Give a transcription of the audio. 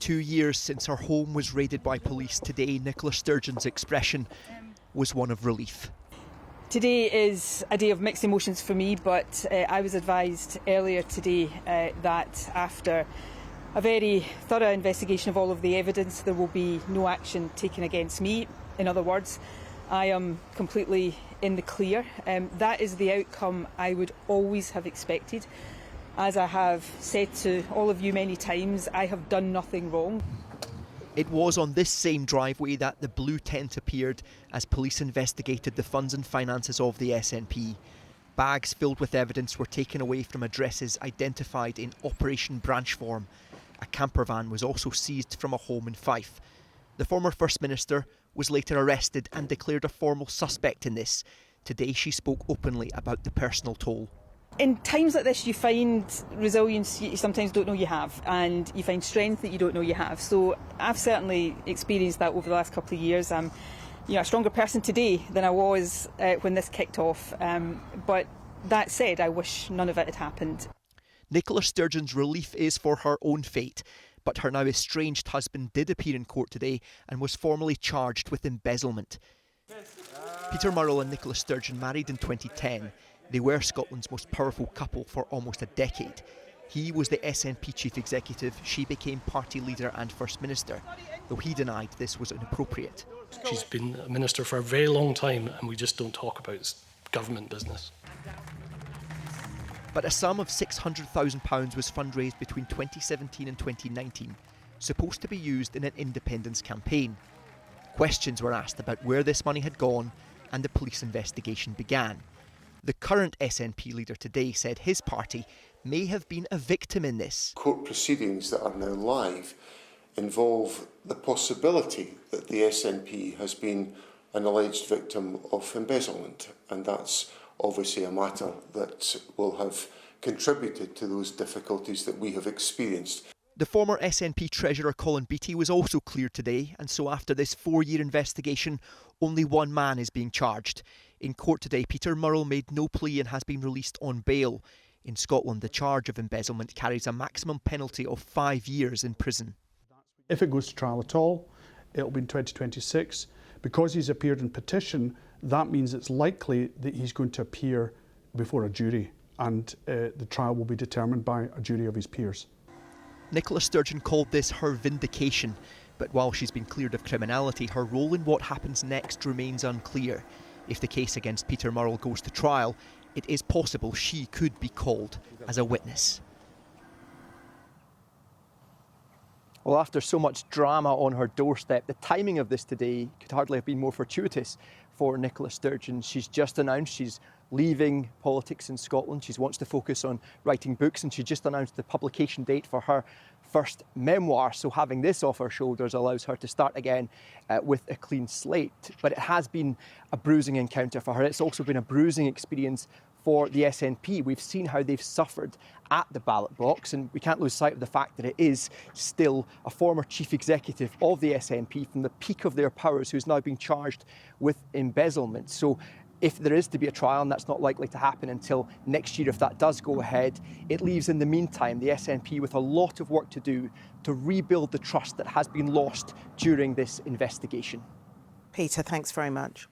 2 years since her home was raided by police, today Nicola Sturgeon's expression was one of relief. Today is a day of mixed emotions for me, but I was advised earlier today that after a very thorough investigation of all of the evidence, there will be no action taken against me. In other words, I am completely in the clear. That is the outcome I would always have expected. As I have said to all of you many times, I have done nothing wrong. It was on this same driveway that the blue tent appeared as police investigated the funds and finances of the SNP. Bags filled with evidence were taken away from addresses identified in Operation Branchform. A camper van was also seized from a home in Fife. The former First Minister was later arrested and declared a formal suspect in this. Today she spoke openly about the personal toll. In times like this, you find resilience you sometimes don't know you have, and you find strength that you don't know you have. So I've certainly experienced that over the last couple of years. I'm a stronger person today than I was when this kicked off. But that said, I wish none of it had happened. Nicola Sturgeon's relief is for her own fate, but her now estranged husband did appear in court today and was formally charged with embezzlement. Peter Murrell and Nicola Sturgeon married in 2010. They were Scotland's most powerful couple for almost a decade. He was the SNP chief executive, she became party leader and First Minister, though he denied this was inappropriate. She's been a minister for a very long time and we just don't talk about government business. But a sum of £600,000 was fundraised between 2017 and 2019, supposed to be used in an independence campaign. Questions were asked about where this money had gone and the police investigation began. The current SNP leader today said his party may have been a victim in this. Court proceedings that are now live involve the possibility that the SNP has been an alleged victim of embezzlement, and that's obviously a matter that will have contributed to those difficulties that we have experienced. The former SNP Treasurer Colin Beattie was also cleared today, and so after this 4-year investigation, only one man is being charged. In court today, Peter Murrell made no plea and has been released on bail. In Scotland, the charge of embezzlement carries a maximum penalty of 5 years in prison. If it goes to trial at all, it'll be in 2026. Because he's appeared in petition, that means it's likely that he's going to appear before a jury, and the trial will be determined by a jury of his peers. Nicola Sturgeon called this her vindication, but while she's been cleared of criminality, her role in what happens next remains unclear. If the case against Peter Murrell goes to trial, it is possible she could be called as a witness. Well, after so much drama on her doorstep, the timing of this today could hardly have been more fortuitous for Nicola Sturgeon. She's just announced she's leaving politics in Scotland. She wants to focus on writing books, and she just announced the publication date for her first memoir. So having this off her shoulders allows her to start again with a clean slate. But it has been a bruising encounter for her. It's also been a bruising experience for the SNP. We've seen how they've suffered at the ballot box, and we can't lose sight of the fact that it is still a former chief executive of the SNP from the peak of their powers who's now being charged with embezzlement. So if there is to be a trial, and that's not likely to happen until next year if that does go ahead, it leaves in the meantime the SNP with a lot of work to do to rebuild the trust that has been lost during this investigation. Peter, thanks very much.